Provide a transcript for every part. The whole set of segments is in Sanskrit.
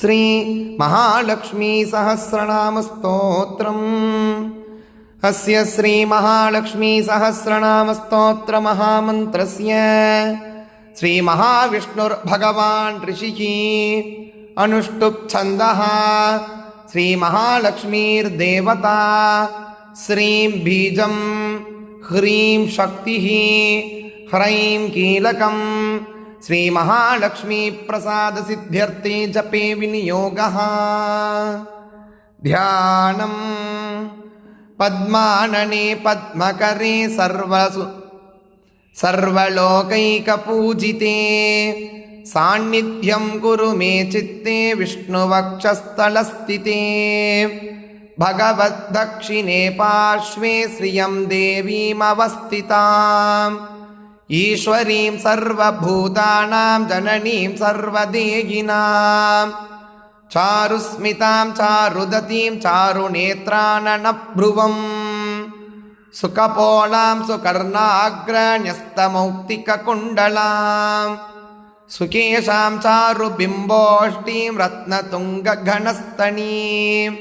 श्री महालक्ष्मी सहस्रनाम स्तोत्रम्। अस्य श्री महालक्ष्मी सहस्रनाम स्तोत्र महामन्त्रस्य श्री महाविष्णुर्भगवान् ऋषिः अनुष्टुप् छन्दः श्री महालक्ष्मीर्देवता श्रीं बीजं ह्रीं शक्तिः ह्रैं कीलकं श्री महालक्ष्मी प्रसाद सिद्ध्यर्थे जपे विनियोगः। ध्यानम् पद्मानने पद्मकरे सर्वलोकैकपूजिते सान्निध्यं कुरु मे चित्ते विष्णुवक्षस्थलस्थिते भगवद्दक्षिणे पार्श्वे श्रियं देवीमवस्थिताम् ईश्वरीं सर्वभूतानां जननीं सर्वदेहिनां चारुस्मितां चारुदतीं चारुनेत्राननभ्रुवं सुकपोलां सुकर्णाग्रण्यस्तमौक्तिककुण्डलां सुकेशां चारुबिम्बोष्टीं रत्नतुङ्गघनस्तनीम्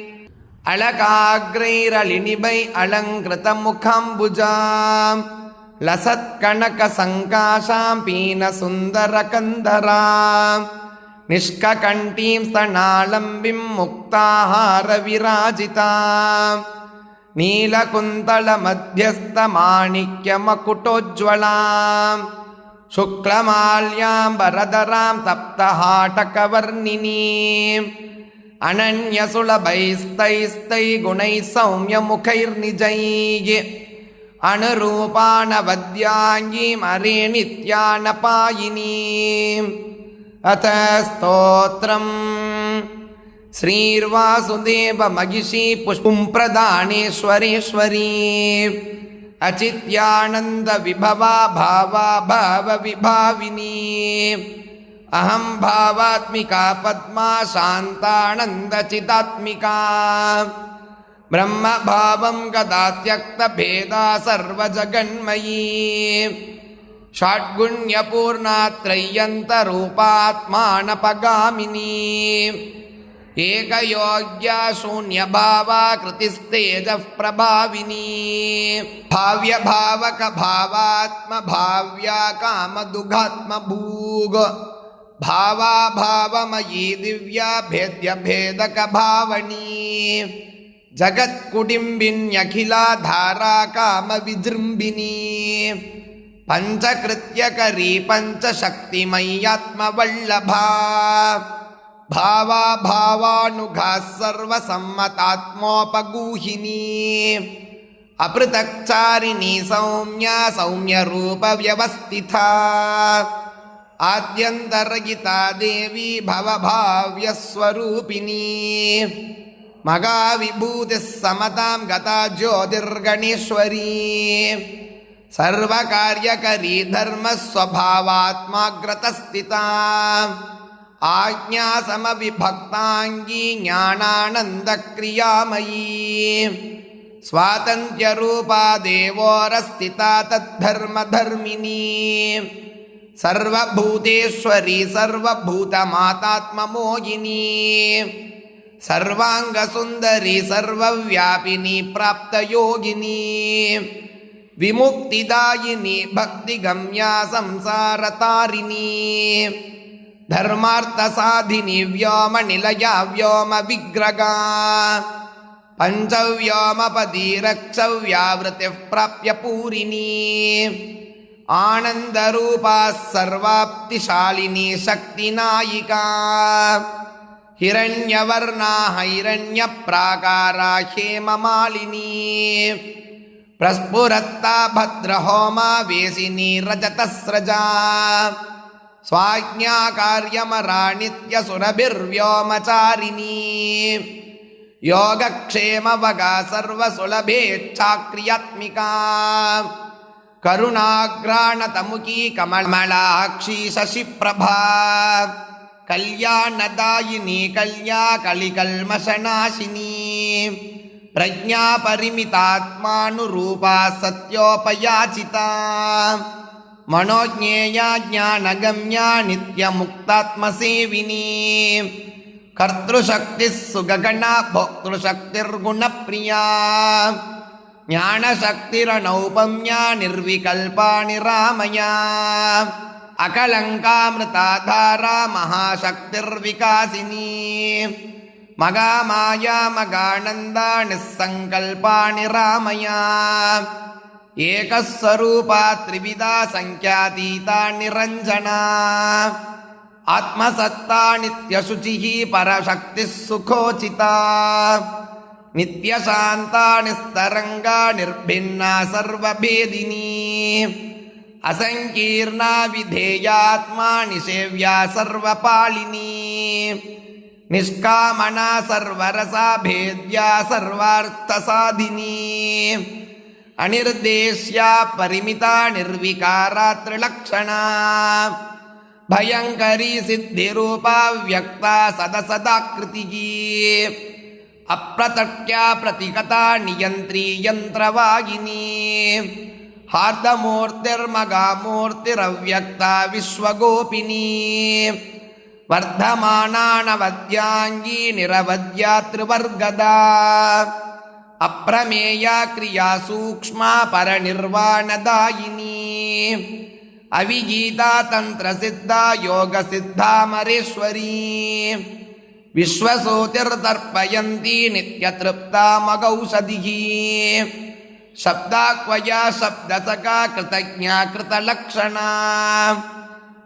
अलकाग्रैरलिनिभै अलङ्कृतमुखाम्बुजां लसत्कनकसङ्काशां पीनसुन्दरकन्दरां निष्ककण्ठीं स्तनालम्बिं मुक्ताहारविराजितां नीलकुन्तलमध्यस्थमाणिक्यमकुटोज्ज्वलां शुक्लमाल्याम्बरधरां तप्तहाटकवर्णिनीम् अनन्यसुलभैस्तैस्तैगुणैः सौम्यमुखैर्निजैः अनुरूपानवद्याङ्गीम् अरे नित्यानपायिनीम्। अथ स्तोत्रम्। श्रीर्वासुदेवमहिषी पुष्पुं प्रदानेश्वरेश्वरी अचित्यानन्दविभवा भावा भावविभाविनी अहं भावात्मिका पद्मा शान्तानन्दचिदात्मिका ब्रह्मभावं गदा त्यक्तभेदा सर्वजगन्मयी षड्गुण्यपूर्णा त्रय्यन्तरूपात्मानपगामिनी एकयोग्या शून्यभावा कृतिस्तेजः प्रभाविनी भाव्यभावकभावात्मभाव्या कामदुघात्मभूग भावा भावमयी दिव्या भेद्यभेदकभावनी जगत्कुटिम्बिन्यखिला धारा कामविजृम्भिनी पञ्चकृत्यकरी पञ्चशक्तिमय्यात्मवल्लभा भावा भावानुगा सर्वसम्मतात्मोपगूहिनी अपृथक्चारिणी सौम्या सौम्यरूपव्यवस्थिता आद्यन्तरहिता देवी भवभाव्यस्वरूपिणी मगाविभूतिः समतां गता ज्योतिर्गणेश्वरी सर्वकार्यकरी धर्मस्वभावात्माग्रतस्थिता आज्ञासमविभक्ताङ्गी ज्ञानानन्दक्रियामयी स्वातन्त्र्यरूपा देवोरस्थिता तद्धर्मधर्मिणी सर्वभूतेश्वरी सर्वभूतमातात्ममोहिनी सर्वाङ्गसुन्दरी सर्वव्यापिनी प्राप्तयोगिनी विमुक्तिदायिनी भक्तिगम्या संसारतारिणी धर्मार्थसाधिनी व्योमनिलया व्योमविग्रगा पञ्चव्योमपदी रक्षव्यावृतिः प्राप्य पूरिणी आनन्दरूपा सर्वाप्तिशालिनी शक्तिनायिका हिरण्यवर्णा हिरण्यप्राकारा हेममालिनी प्रस्फुरत्ता भद्रहोमा वेशिनी रजतस्रजा स्वाज्ञाकार्यमरा नित्यसुरभिर्व्योमचारिणी योगक्षेमवगा सर्वसुलभेच्छाक्रियात्मिका करुणाग्राणतमुखी कमलाक्षी शशिप्रभा कल्याणदायिनी कल्या कलिकल्मषनाशिनी प्रज्ञापरिमितात्मानुरूपा सत्योपयाचिता मनोज्ञेया ज्ञानगम्या नित्यमुक्तात्मसेविनी ಕರ್ತೃಶಕ್ತಿಃ ಸುಗಗಣ ಭೋಕ್ತೃಶಕ್ತಿರ್ಗುಣಪ್ರಿಯಾ ಜ್ಞಾನಶಕ್ತಿರನೌಪಮ್ಯ ನಿರ್ವಿಕಲ್ಪಾ ನಿರಾಮಯಾ ಅಕಲಂಕಾಮೃತಾಧಾರ ಮಹಾಶಕ್ತಿರ್ವಿಕಾಸಿನಿ ಮಗಾ ಮಾಯಾ ಮಗಾನಂದ ನಿಸ್ಸಂಕಲ್ಪಾ ನಿರಾಮಯಾ ಏಕಸ್ವರೂಪಾ ತ್ರಿವಿಧಾ ಸಂಖ್ಯಾತೀತಾ ನಿರಂಜನಾ ಆತ್ಮಸತ್ತಾ ನಿತ್ಯಶುಚಿಃ ಪರಶಕ್ತಿಃ ಸುಖೋಚಿತಾ ನಿತ್ಯಶಾಂತಾ ನಿಸ್ತರಂಗಾ ನಿರ್ಭಿನ್ನಾ ಸರ್ವಭೇದಿನಿ ಅಸಂಕೀರ್ಣಾ ವಿಧೇಯಾತ್ಮಾ ನಿಷೇವ್ಯಾ ಸರ್ವಪಾಲಿನಿ ನಿಷ್ಕಾಮನಾ ಸರ್ವರಸಾ ಭೇದ್ಯಾ ಸರ್ವಾರ್ಥಸಾಧಿನಿ ಅನಿರ್ದೇಶ್ಯಾ ಪರಿಮಿತಾ ನಿರ್ವಿಕಾರಾ ತ್ರಿಲಕ್ಷಣಾ ಭಯಂಕರೀ ಸಿದ್ಧಿರೂಪಾ ವ್ಯಕ್ತಾ ಸದಸದಾಕೃತಿಃ ಅಪ್ರತಟ್ಯಾ ಪ್ರತಿಗತಾ ನಿಯಂತ್ರೀ ಯಂತ್ರವಾಗಿನಿ ಹಾರ್ದಮೂರ್ತಿರ್ಮಗಾಮೂರ್ತಿರವ್ಯಕ್ತಾ ವಿಶ್ವಗೋಪಿನಿ ವರ್ಧಮಾನಾನವದ್ಯಾಂಗೀ ನಿರವದ್ಯಾ ತ್ರಿವರ್ಗದಾ ಅಪ್ರಮೇಯ ಕ್ರಿಯಾ ಸೂಕ್ಷ್ಮ ಪರನಿರ್ವಾಣದಾಯಿನಿ ಅವಿಗೀತಾ ತಂತ್ರಸಿದ್ಧ ಯೋಗಸಿದ್ಧಾಮರೇಶ್ವರೀ ವಿಶ್ವಸೂತಿರ್ತರ್ಪಯಂತಿ ನಿತ್ಯತೃಪ್ತಾ ಮಗೌಷಧಿಃ ಶಬ್ದಾಕ್ವಯ ಶಬ್ದಸಖಾ ಕೃತಜ್ಞಾ ಕೃತಲಕ್ಷಣಾ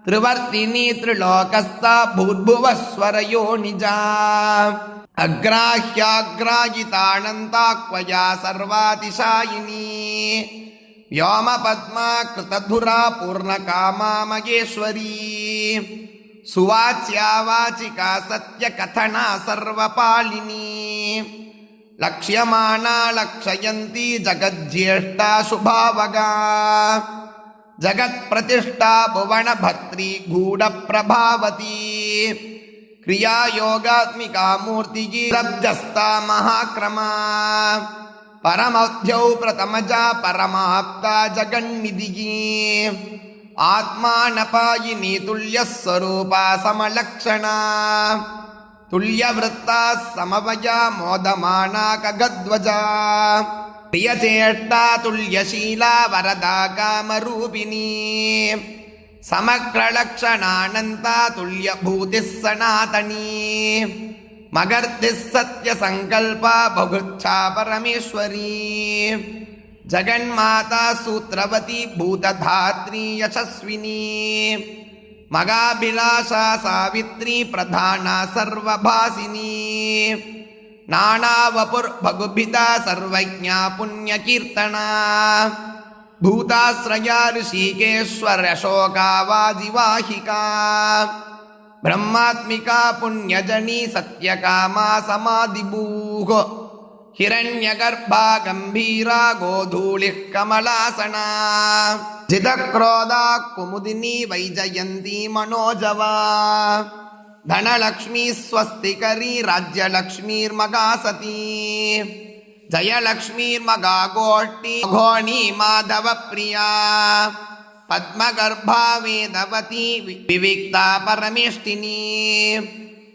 ತ್ರಿವರ್ತಿನಿ ತ್ರಿಲೋಕಸ್ಥಾ ಭೂರ್ಭುವಸ್ವರಯೋ ನಿಜಾ ಅಗ್ರಾಹ್ಯಾಗ್ರಾಹಿತಾನಂತಾಕ್ವಯ ಸರ್ವಾತಿಶಾಯಿನಿ ವ್ಯೋಮ ಪದ್ಮಾ ಕೃತಧುರಾ ಪೂರ್ಣಕಾಮಾ ಮಗೇಶ್ವರೀ ಸುವಾಚ್ಯಾ ವಾಚಿಕಾ ಸತ್ಯಕಥನಾ ಸರ್ವಪಾಲಿನಿ ಲಕ್ಷ್ಯಮಾನಾ ಲಕ್ಷಯಂತಿ ಜಗಜ್ಯೇಷ್ಠಾ ಶುಭಾವಗಾ ಜಗತ್ಪ್ರತಿಷ್ಠಾ ಭುವನ ಭರ್ತ್ರಿ ಗೂಢಪ್ರಭಾವತಿ ಕ್ರಿಯಾಯೋಗಾತ್ಮಿಕಾ ಮೂರ್ತಿಃ ಲಬ್ಧಸ್ಥಾ ಮಹಾಕ್ರಮಾ ಪರಮೌದ್ಯೌ ಪ್ರಥಮಜಾ ಪರಮಾಪ್ತಾ ಜಗನ್ನಿಧಿಃ ಆತ್ಮಾನಪಾಯಿನಿ ತುಲ್ಯಸ್ವರೂಪಾ ಸಮಲಕ್ಷಣಾ ತುಲ್ಯವೃತ್ತಾ ಸಮವಯಾ ಮೋದಮಾನಾ ಖಗಧ್ವಜಾ ಪ್ರಿಯಚೇಷ್ಟಾ ತುಲ್ಯಶೀಲಾ ವರದಾ ಕಾಮರೂಪಿಣೀ ಸಮಗ್ರಲಕ್ಷಣಾನಂತಾ ತುಲ್ಯಭೂತಿಃ ಸನಾತನೀ ಮಗರ್ತಿಃ ಸತ್ಯಸಂಕಲ್ಪಾ ಬಹುಚ್ಛಾ ಪರಮೇಶ್ವರೀ ಜಗನ್ಮಾತಾ ಸೂತ್ರವತಿ ಭೂತಧಾತ್ರಿ ಯಶಸ್ವಿನಿ ಮಗಾಭಿಲಾಷಾ ಸಾವಿತ್ರಿ ಪ್ರಧಾನ ಸರ್ವಭಾಸಿನಿ ನಾನಾವಪುರ್ಭಗುಭಿತಾ ಸರ್ವಜ್ಞಾ ಪುಣ್ಯಕೀರ್ತನಾ ಭೂತಾಶ್ರಯಾ ಋಷಿಕೇಶ್ವರ ಶೋಕಾವಾಜಿವಾಹಿಕಾ ಬ್ರಹ್ಮಾತ್ಮಿಕಾ ಪುಣ್ಯಜನಿ ಸತ್ಯಕಾಮಾ ಸಮಾಧಿಭೂಃ ಹಿರಣ್ಯಗರ್ಭಾ ಗಂಭೀರಾ ಗೋಧೂಳಿಃ ಕಮಲಾಸನಾ ಜಿತಕ್ರೋಧಾ ಕುಮುದಿನಿ ವೈಜಯಂತಿ ಮನೋಜವಾ ಧನಲಕ್ಷ್ಮೀ ಸ್ವಸ್ತಿಕರಿ ರಾಜ್ಯಲಕ್ಷ್ಮೀರ್ಮಗಾ ಸತೀ ಜಯಲಕ್ಷ್ಮೀರ್ಮಗಾ ಗೋಷ್ಠಿ ಘೋಣಿ ಮಾಧವ ಪ್ರಿಯಾ ಪದ್ಮಗರ್ಭಾ ವೇದವತಿ ವಿವಿಕ್ತಾ ಪರಮೇಷ್ಠಿನಿ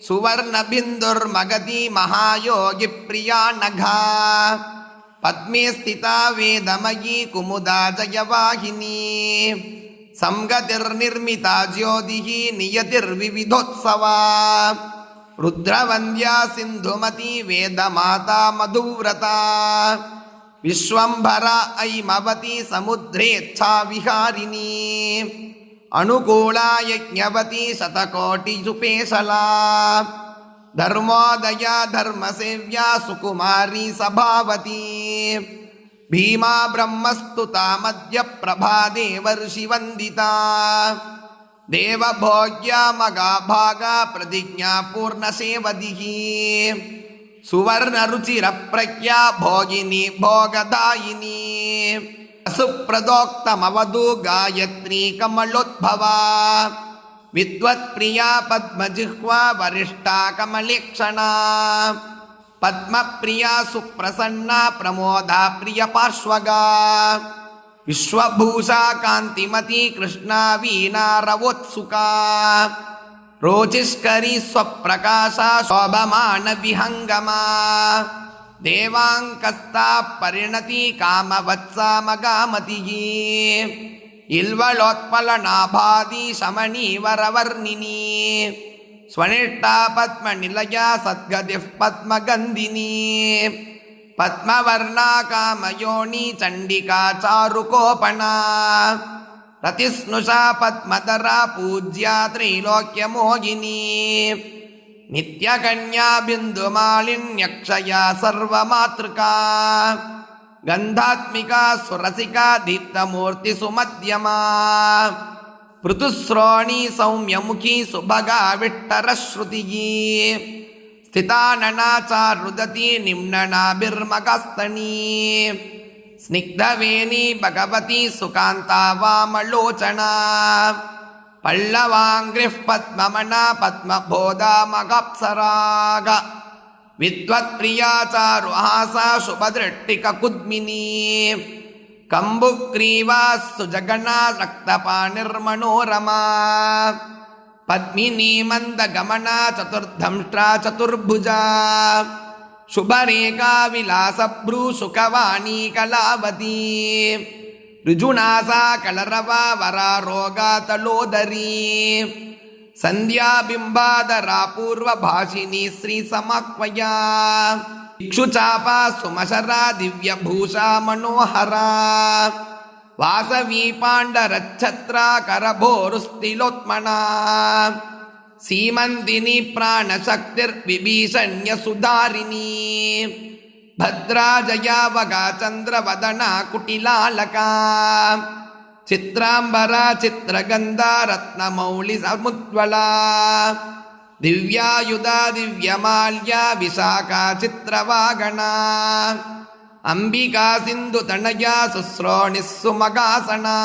ಸುವರ್ಣಬಿಂದುರ್ಮಗತಿ ಮಹಾಯೋಗಿ ಪ್ರಿಯಾ ನಘಾ ಪದ್ಮೇ ಸ್ಥಿತಾ ವೇದಮಯೀ ಕುಮುದಾ ಜಯವಾಹಿನಿ ಸಂಗತಿರ್ನಿರ್ಮಿತಾ ಜ್ಯೋತಿಃ ನಿಯತಿರ್ವಿವಿಧೋತ್ಸವಾ ರುದ್ರವಂದ್ಯಾ ಸಿಂಧುಮತಿ ವೇದಮಾತಾ ಮಧುವ್ರತಾ ವಿಶ್ವಂಭರ ಐಮವತಿ ಸಮುದ್ರೇಚ್ಛಾ ವಿಹಾರಿಣಿ ಅನುಕೂಲಾ ಯಜ್ಞವತಿ ಶತಕೋಟಿಜುಪೇಶಲಾ ಧರ್ಮೋದಯ ಧರ್ಮಸೇವ್ಯಾ ಸುಕುಮಾರಿ ಸಭಾವತಿ ಭೀಮಾ ಬ್ರಹ್ಮಸ್ತುತಾ ಮಧ್ಯಪ್ರಭಾ ದೇವರ್ಷಿವಂದಿತಾ ದೇವಭೋಗ್ಯಾ ಮಗಾಭಾಗಾ ಪ್ರತಿಜ್ಞಾ ಪೂರ್ಣಸೇವದಿಃ ಸುವರ್ಣರುಚಿರಪ್ರಜ್ಞಾ ಭೋಗಿನಿ ಭೋಗದಾಯಿನಿ ಸುಪ್ರದೋಕ್ತಮವಧೂ ಗಾಯತ್ರಿ ಕಮಲೋದ್ಭವಾ ವಿದ್ವತ್ಪ್ರಿಯಾ ಪದ್ಮಜಿಹ್ವಾ ವರಿಷ್ಠಾ ಕಮಲೇಕ್ಷಣಾ ಪದ್ಮಪ್ರಿಯಾ ಸುಪ್ರಸನ್ನಾ ಪ್ರಮೋದಾ ಪ್ರಿಯ ಪಾರ್ಶ್ವಗಾ ವಿಶ್ವಭೂಷಾ ಕಾಂತಿಮತಿ ಕೃಷ್ಣಾ ವೀಣಾ ರವೋತ್ಸುಕಾ रोचिष्करी स्वप्रकाशा शोभमान विहंगमा देवांकस्ता परिणति कामवत्सा मगामतिः इल्वलोत्पलनाभादि शमणीवरवर्णिनी स्वनिष्ठा पद्मनिलया सद्गतिः पद्मगन्धिनी पद्मवर्णा कामयोनी चण्डिका चारुकोपणा रतिस्नुषा पद्मधरा पूज्या त्रैलोक्यमोहिनी नित्यकन्या बिन्दुमालिन्यक्षया सर्वमातृका गन्धात्मिका सुरसिका दीप्तमूर्तिसुमध्यमा पृथुश्रोणी सौम्यमुखी सुभगा विट्टरश्रुतिः स्थिताननाचारुदती निम्ननाभिर्मगस्तनी स्निग्धवेणी भगवती सुकान्ता वामलोचना पल्लवाङ्घ्रिः पद्ममना पद्मबोधा मगाप्सराग विद्वत्प्रिया चारुहासा शुभदृष्टिककुद्मिनी कम्बुग्रीवा सुजगना रक्तपाणिर्मनोरमा पद्मिनी मन्दगमना चतुर्धंष्ट्रा चतुर्भुजा शुभरेखा विलासभ्रूसुखवाणी कलावती ऋजुनासा कलरवा वरारोगातलोदरी संध्याबिंबादरा पूर्वभाषिनी श्रीसमाह्वया इक्षुचापा सुमशरा दिव्यभूषा मनोहरा वासवी पाण्डरच्छत्रा करभोरुस्तिलोत्मना सीमन्तिनी प्राणशक्तिर्विभीषण्यसुधारिणी भद्रा जया वगा चन्द्रवदना कुटिलालका चित्रांबरा चित्रगन्धा रत्नमौलि समुज्ज्वला दिव्यायुधा दिव्यमाल्या विशाखा चित्रवागणा अंबिका सिन्धुतनया शुश्रोणिः सुमगासना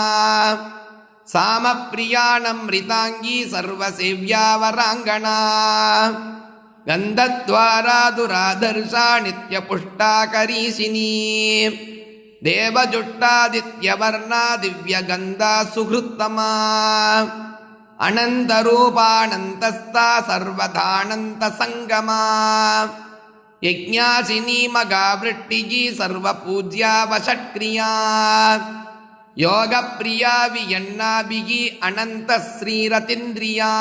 सामप्रियाणमृताङ्गी सर्वसेव्या वराङ्गना गन्धद्वारा दुराधर्षा नित्यपुष्टा करीशिनी देवजुट्टादित्यवर्णा दिव्यगन्धा सुहृत्तमा अनन्तरूपानन्तस्था सर्वदानन्तसङ्गमा यज्ञासिनी मगावृट्टिः सर्वपूज्या वषट्क्रिया योगप्रिया वियन्नाभिः अनन्तश्रीरतीन्द्रिया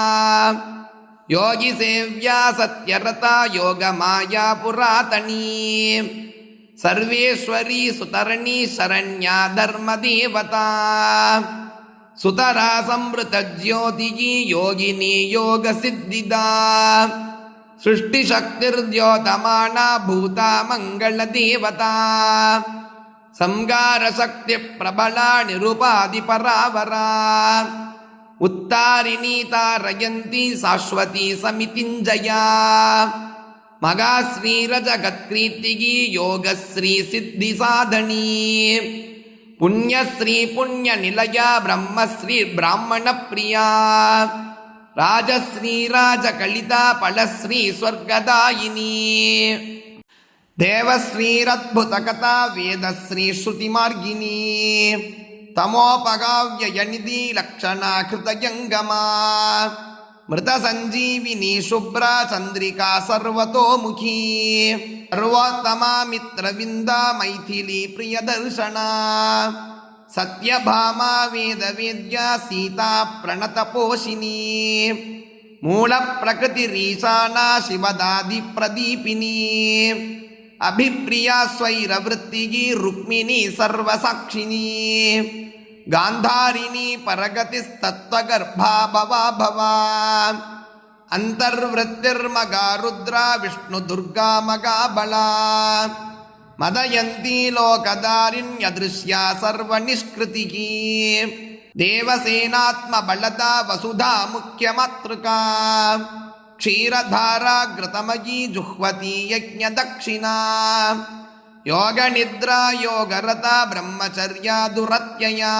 योगिसेव्या सत्यरता योगमाया पुरातनी सर्वेश्वरी सुतरणी शरण्या धर्मदेवता सुतरा संवृतज्योतिः योगिनी योगसिद्धिदा सृष्टिशक्तिर्द्योतमाना भूता मङ्गलदेवता संगारशक्तिप्रबला निरुपाधिपरावरा उत्तारिणी तारयन्ती शाश्वती समितिञ्जया मगाश्रीरजगत्कीर्तिः योगश्री सिद्धिसाधनी पुण्यश्री पुण्यनिलया ब्रह्मश्री ब्राह्मणप्रिया राजश्री राजकलिता फलश्री स्वर्गदायिनी देवश्रीरद्भुतकथा वेदश्री श्रुतिमार्गिनी तमोपगाव्ययनिधि लक्षणा कृतयङ्गमा मृतसञ्जीविनी शुभ्रा चन्द्रिका सर्वतोमुखी सर्वोत्तमा मित्रविन्दा मैथिली प्रियदर्शना सत्यभामा वेदवेद्या सीता प्रणतपोषिनी मूलप्रकृतिरीशाना शिवदादिप्रदीपिनी अभिप्रिया स्वैरवृत्तिः रुक्मिणी सर्वसाक्षिणी गान्धारिणी परगतिस्तत्त्वगर्भा भवा भवा अन्तर्वृत्तिर्मगा रुद्रा विष्णुदुर्गा मगाबला मदयन्ती लोकदारिण्यदृश्या सर्वनिष्कृतिः देवसेनात्मबलदा वसुधा मुख्यमातृका क्षीरधारा घृतमयी जुह्वती यज्ञदक्षिणा योगनिद्रा योगरता ब्रह्मचर्या दुरत्यया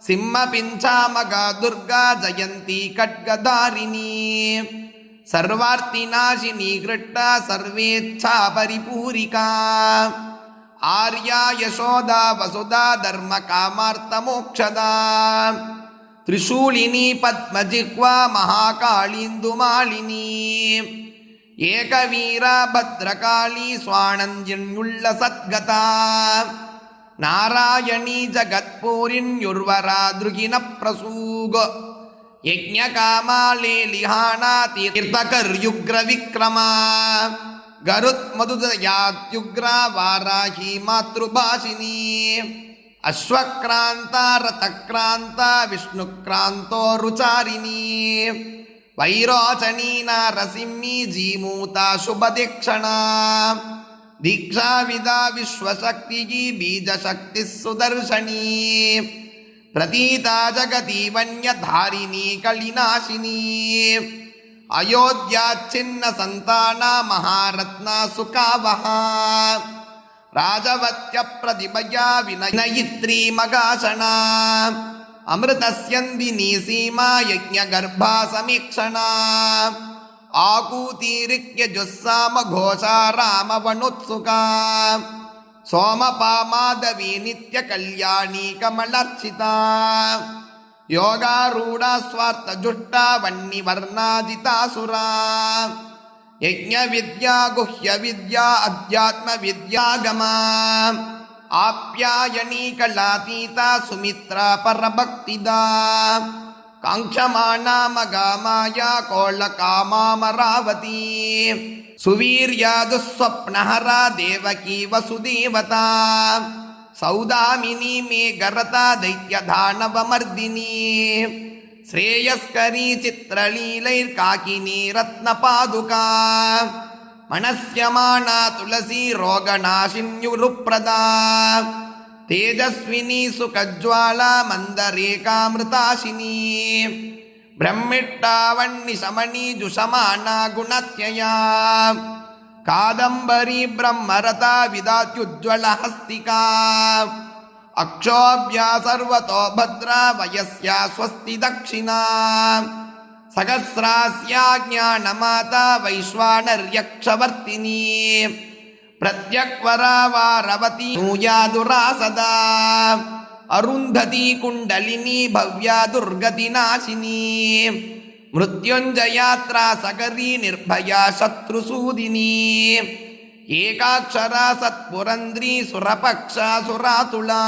सिंहपिञ्चामगा दुर्गा जयन्ती खड्गधारिणी सर्वार्तिनाशिनी घृट्टा सर्वेच्छा परिपूरिका आर्या यशोदा वसुधा धर्मकामार्थमोक्षदा त्रिशूलिनी पद्मजिह्वा महाकाळीन्दुमालिनी एकवीरा भद्रकाली स्वाणञ्जिन्युल्ल सद्गता नारायणी जगत्पूरिण्युर्वरा दृगिन प्रसूग यज्ञकामालेलिहाना तीर्थकर्युग्रविक्रमा गरुत्मधुदयात्युग्रा वाराही मातृभाषिनी अश्वक्रान्ता रथक्रान्ता विष्णुक्रान्तो रुचारिणी वैरोचनी नारसिंही जीमूता शुभदीक्षणा दीक्षाविदा विश्वशक्तिः बीजशक्तिः सुदर्शनी प्रतीता जगती वन्यधारिणी कलिनाशिनी अयोध्याच्छिन्न संताना महारत्ना सुखावहा राजवत्य प्रतिभया विनयित्री मगासना अमृतस्यन्दिनी सीमा यज्ञगर्भा समीक्षणा आकूतिरिक्य जुस्साम घोषा रामवनुत्सुका सोमपामाधवी नित्य कल्याणी कमलर्चिता योगारूढ़ा स्वार्थ जुष्टा वह्निवर्णाजितासुरा यज्ञ विद्या गुह्य विद्या अध्यात्म विद्यागमा आप्यायनी कलातीता सुमित्रा परभक्तिदा कांक्षमाणा मगामाया कोलकामामरावती सुवीर्या दुःस्वप्नहरा देवकी वसुदेवता सौदामिनी मेघरता दैत्यदानवमर्दिनी श्रेयस्करी चित्रलीलैर्काकिनी रत्नपादुका मनस्यमाना तुलसी रोगनाशिन्युरुप्रदा तेजस्विनी सुखज्वाला मन्दरेकामृताशिनी ब्रह्मिट्टावन्निशमनी जुषमाना गुणत्यया कादम्बरी ब्रह्मरता विदात्युज्ज्वलहस्तिका अक्षोभ्या सर्वतो भद्रा वयस्या स्वस्ति दक्षिणा सहस्रास्या ज्ञानमाता वैश्वानर्यक्षवर्तिनी प्रत्यक्वरा वारवती नूयादुरा सदा अरुन्धती कुण्डलिनी भव्या दुर्गतिनाशिनी मृत्युञ्जयात्रा सकरी निर्भया शत्रुसूदिनी एकाक्षरा सत्पुरन्द्री सुरपक्षा सुरातुला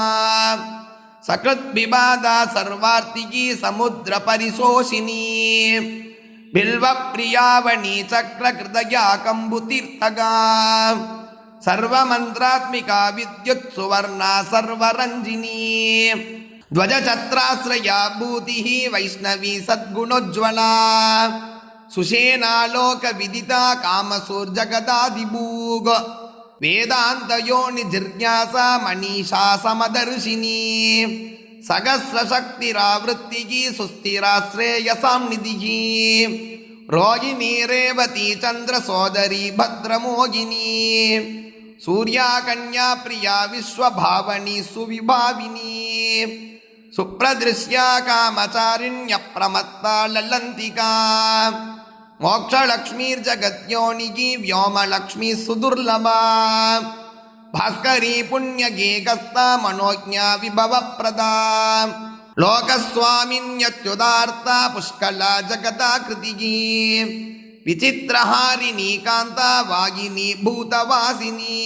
सकृद्विबाधा सर्वार्तिकी समुद्र परिशोषिनी बिल्वप्रियावणी चक्रकृतया कम्बुतीर्थगा सर्वमन्त्रात्मिका विद्युत् सुवर्णा सर्वरञ्जिनी ध्वजछत्राश्रया भूतिः वैष्णवी सद्गुणोज्ज्वला सुषेणालोकविदिता कामसूर्जगदादिभूग वेदान्तयोनिजिज्ञासा मनीषा समदर्शिनी सहस्रशक्तिरावृत्तिः सुस्थिराश्रेयसां निधिः रोहिणी रेवती चन्द्रसोदरी भद्रमोहिनी सूर्या कन्या प्रिया विश्वभावनी सुविभाविनी सुप्रदृश्या कामचारिण्यप्रमत्ता ललन्तिका मोक्षलक्ष्मीर्जगद्योनिः व्योमलक्ष्मी सुदुर्लभा भास्करी पुण्यगेकस्ता मनोज्ञा विभवप्रदा लोकस्वामिन्यत्युदार्ता पुष्कला जगदाकृतिः विचित्रहारिणी कान्ता वागिनी भूतवासिनी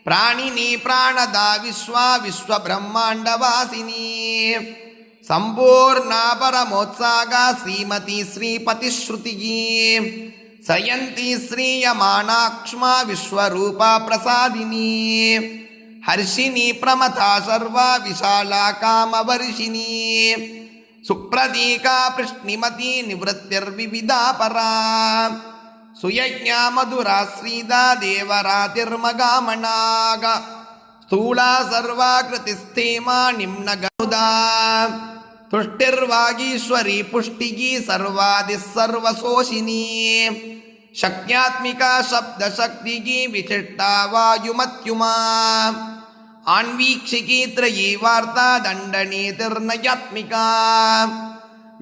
प्राणिनी प्राणदा विश्वा विश्वब्रह्माण्डवासिनी सम्पूर्णा परमोत्सागा श्रीमती श्रीपतिश्रुतिः सयन्ती श्रीयमाणाक्ष्मा विश्वरूपा प्रसादिनी हर्षिणी प्रमथा सर्वा विशाला कामवर्षिणी सुप्रतीका कृष्णिमती निवृत्तिर्विविधा परा सुयज्ञा मधुरा श्रीदा देवरातिर्मगामनाग स्थूला सर्वाकृतिस्थेमा निम्नगनुदा तुष्टिर्वागीश्वरी पुष्टिः सर्वादिः सर्वशोषिनी शक्त्यात्मिका शब्दशक्तिः विशिष्टा वायुमत्युमा आन्वीक्षिकी त्रयी वार्ता दण्डनीतिर्नयात्मिका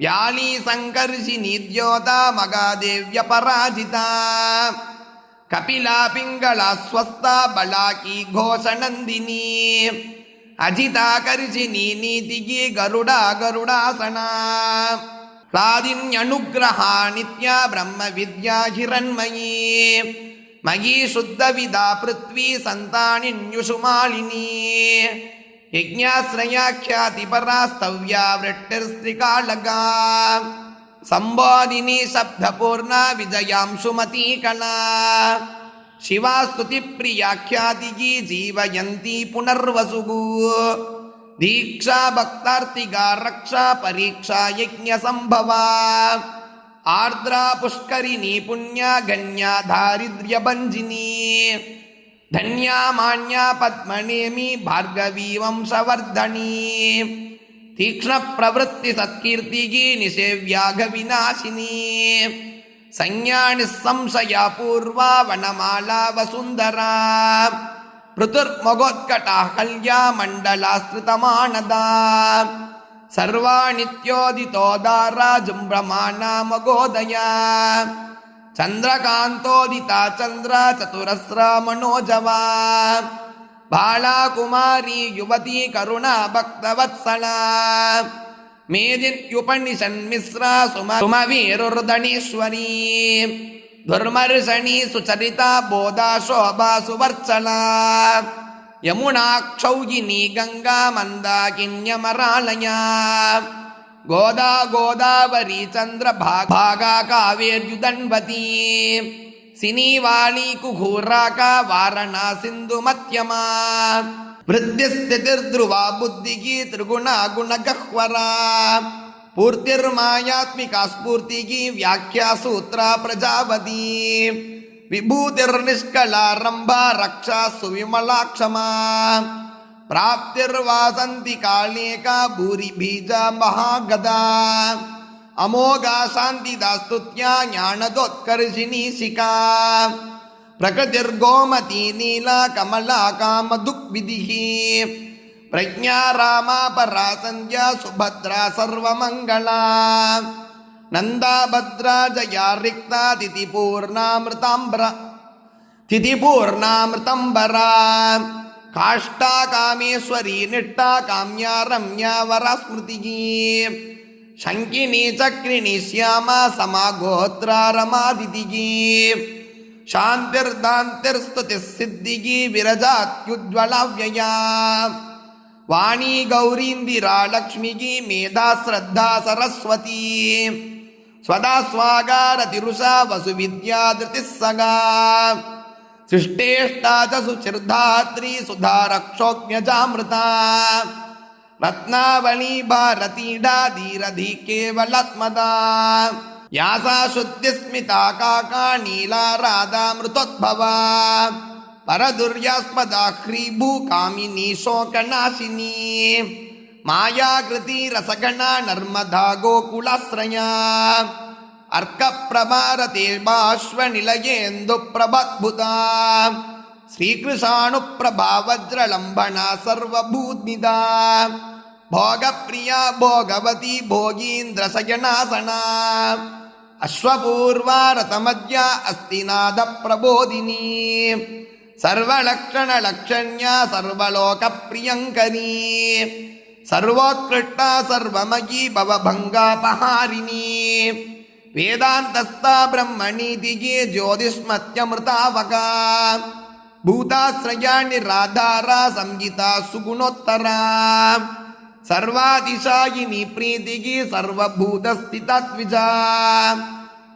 व्याली संकर्षिणी द्योता मगादेव्यपराजिता कपिला पिंगला स्वस्था बलाकी घोषनंदिनी ಅಜಿತಾಕರ್ಷಿಣಿ ನೀತಿಗಿ ಗರುಡಾಸನ ಕ್ಲಾದಿನ್ಯನುಗ್ರಹ ನಿತ್ಯ ಬ್ರಹ್ಮ ವಿದ್ಯಾ ಹಿರಣ್ಮಯೀ ಮಯೀ ಶುದ್ಧ ವಿದಾ ಪೃಥ್ವಿ ಸಂತಾನಿನ್ಯುಷುಮಾಲಿನಿ ಯಜ್ಞಾಶ್ರಯಾಖ್ಯಾತಿ ಪರಾಸ್ತವ್ಯ ವೃಟ್ಟಿರ್ಸ್ತ್ರಿಕಾಳಗಾ ಸಂಬೋಧಿನಿ ಶಬ್ದಪೂರ್ಣ ವಿಜಯಾಂಶುಮತಿ ಕಲಾ ಶಿವಾಸ್ತುತಿ ಪ್ರಿಯಾಖ್ಯಾತಿಗಿ ಜೀವಯಂತಿ ಪುನರ್ವಸುಗು ದೀಕ್ಷಾ ಭಕ್ತಾರ್ತಿಗಾ ರಕ್ಷಾ ಪರೀಕ್ಷಾ ಯಜ್ಞ ಸಂಭವ ಆರ್ದ್ರಾ ಪುಷ್ಕರಿಣಿ ಪುಣ್ಯ ಗಣ್ಯ ದಾರಿದ್ರ್ಯ ಭಂಜಿನಿ ಧನ್ಯಾ ಮಾನ್ಯ ಪದ್ಮನೇಮಿ ಭಾರ್ಗವಿ ವಂಶವರ್ಧನಿ ತೀಕ್ಷ್ಣ ಪ್ರವೃತ್ತಿ ಸತ್ಕೀರ್ತಿಗಿ ನಿಷೇವ್ಯಾಘ ವಿನಾಶಿನಿ ಸಂಜ್ಞಾನಿ ಸಂಶಯ ಪೂರ್ವ ವನಮಾಲಾ ವಸುಂಧರಾ ಪೃಥುರ್ಮಗೋತ್ಕಟಾ ಕಲ್ಯಾ ಮಂಡಲಾಸ್ತೃತಮಾನದ ಸರ್ವಾಣಿತ್ಯೋದಿತೋದಾರ ಜುಂಬ್ರಮಾಣ ಮಗೋದಯ ಚಂದ್ರಕಾಂತೋದಿತ ಚಂದ್ರ ಚತುರಸ್ರ ಮನೋಜವ ಬಾಳಕುಮಾರಿ ಯುವತಿ ಕರುಣ ಭಕ್ತವತ್ಸಲ ಮೇದಿತ್ಯುಪನಿಷನ್ಮಿಶ್ರ ಸುಮವೀರುರ್ಧಣೀಶ್ವರೀ ದುರ್ಮರ್ಷಣಿ ಸುಚರಿತ ಬೋಧಾ ಶೋಭಾ ಸುವರ್ಚಲ ಯಮುನಾಕ್ಷೌಗಿನಿ ಗಂಗಾ ಮಂದಾಕಿನ್ಯಮರಾಲಯ ಗೋದಾವರಿ ಚಂದ್ರ ಭಾಗಾ ಕಾವೇರ್ಯುದನ್ವತಿ ಸಿನಿವಾಳಿ ಕುಘೂರಾಕ ವಾರಣಾ ಸಿಂಧು ಮಧ್ಯಮ ವೃದ್ಧಿಸ್ಥಿತಿರ್ಧ್ರುವ ಬುದ್ಧಿಗಿ ತ್ರಿಗುಣ ಗುಣಗಹ್ವರ ಪೂರ್ತಿರ್ಮಾಯಾತ್ಮಿಕಾ ಸ್ಫೂರ್ತಿಗಿ ವ್ಯಾಖ್ಯಾ ಸೂತ್ರ ಪ್ರಜಾಪತಿ ವಿಭೂತಿರ್ನಿಷ್ಕಳಾರಂಭ ರಕ್ಷಾ ಸುವಿಮಲಾಕ್ಷಮಾ ಪ್ರಾಪ್ತಿರ್ವಾಸಂತಿ ಕಾಳೇಕ ಭೂರಿ ಬೀಜ ಮಹಾಗದಾ ಅಮೋಘಾ ಶಾಂತಿದಾ ಸ್ತುತ್ಯ ಜ್ಞಾನದೋತ್ಕರ್ಷಿಣಿ ಶಿಖಾ ಪ್ರಕೃತಿರ್ಗೋಮತಿ ನೀಲ ಕಮಲಾ ಕಾಮದುಗ್ವಿಧಿಃ ಪ್ರಜ್ಞಾ ರಾಮ ಪರಾ ಸಂಧ್ಯಾ ಸುಭದ್ರಾ ಸರ್ವಮಂಗಳಾ ನಂದಾ ಭದ್ರಾ ಜಯಾ ರಿಕ್ತಾ ತಿಥಿಪೂರ್ಣಾಮೃತಂಬರ ಕಾಷ್ಟಾ ಕಾಮೇಶ್ವರಿ ನಿಟ್ಟಾ ಕಾಮ್ಯಾ ರಮ್ಯಾ ವರ ಸ್ಮೃತಿಗಿ ಶಂಕಿನಿ ಚಕ್ರಿಣಿ ಶ್ಯಾಮ ಸಮಾಗೋತ್ರ ರಮಾದಿತಿಗಿ ಶಾಂತಿರ್ದಾಂತಿರ್ಸ್ತುತಿ ಸಿದ್ಧಿಗಿ ವಿರಜಾತ್ಯುಜ್ವಲವ್ಯಯ ವಾಣಿ ಗೌರೀಂದಿರಾ ಲಕ್ಷ್ಮಿಗಿ ಮೇಧಾ ಶ್ರದ್ಧಾ ಸರಸ್ವತಿ ಸ್ವದಾ ಸ್ವಾಗಾರತಿರುಷಾ ವಸುವಿದ್ಯಾ ಧೃತಿಸ್ಸಗಾ ಸೃಷ್ಟೇಷ್ಟಾ ಚ ಸುಚಿರ್ಧಾತ್ರಿ ಸುಧಾ ರಕ್ಷೋಜ್ಞಜಾಮೃತ ರತ್ನಾವಳಿ ಭಾರತೀಡಾ ಧೀರಧಿ ಕೇವಲಾತ್ಮದಾ ಯಾಸಾ ಶುದ್ಧಿಸ್ಮಿತಾ ಕಾಕಾ ನೀಲಾ ರಾಧಾ ಮೃತೋದ್ಭವ ಪರದುರ್ಯಾಸ್ಪದಾ ಹ್ರೀಭೂ ಕಾಮಿನಿ ಶೋಕನಾಶಿನಿ ಮಾಯಾಕೃತಿ ರಸಗಣ ನರ್ಮದಾ ಗೋಕುಲಾಶ್ರಯ ಅರ್ಕ ಪ್ರಭಾರತೆ ಬಾಶ್ವನಿಲಯೇಂದು ಪ್ರಭದ್ಭುತ ಶ್ರೀಕೃಷಾಣು ಪ್ರಭಾ ವಜ್ರಲಂಬನ ಸರ್ವಭೂತ್ಮಿದ ಭೋಗಪ್ರಿಯ ಭೋಗವತಿ ಭೋಗೀಂದ್ರ ಶಯನಾಸನ ಅಶ್ವಪೂರ್ವಾ ರಥಮಧ್ಯ ಅಸ್ತಿನಾದ ಪ್ರಬೋಧಿನಿ ಸರ್ವಲಕ್ಷಣ ಲಕ್ಷಣ್ಯ ಸರ್ವಲೋಕ ಪ್ರಿಯಂಕರಿ ಸರ್ವೋತ್ಕೃಷ್ಟ ಸರ್ವಮಯೀ ಭವಭಂಗಾಪಹಾರಿಣಿ ವೇದಾಂತಸ್ಥ ಬ್ರಹ್ಮಣೀತಿಗೆ ಜ್ಯೋತಿಷ್ಮತ್ಯಮೃತಾವಕ ಭೂತಾಶ್ರಯಾಣಿ ರಾಧಾರ ಸಂಗೀತ ಸುಗುಣೋತ್ತರ ಸರ್ವಾತಿಶಾಯಿನಿ ಪ್ರೀತಿಗಿ ಸರ್ವಭೂತಸ್ಥಿತದ್ವಿಜ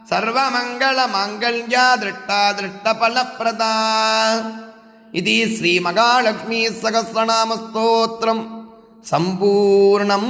ಸರ್ವಮಂಗಳ ಮಾಂಗಲ್ಯ ದೃಷ್ಟ ಫಲಪ್ರದ ಇತಿ ಶ್ರೀ ಮಹಾಲಕ್ಷ್ಮೀ ಸಹಸ್ರನಾಮ ಸ್ತೋತ್ರಂ ಸಂಪೂರ್ಣಂ.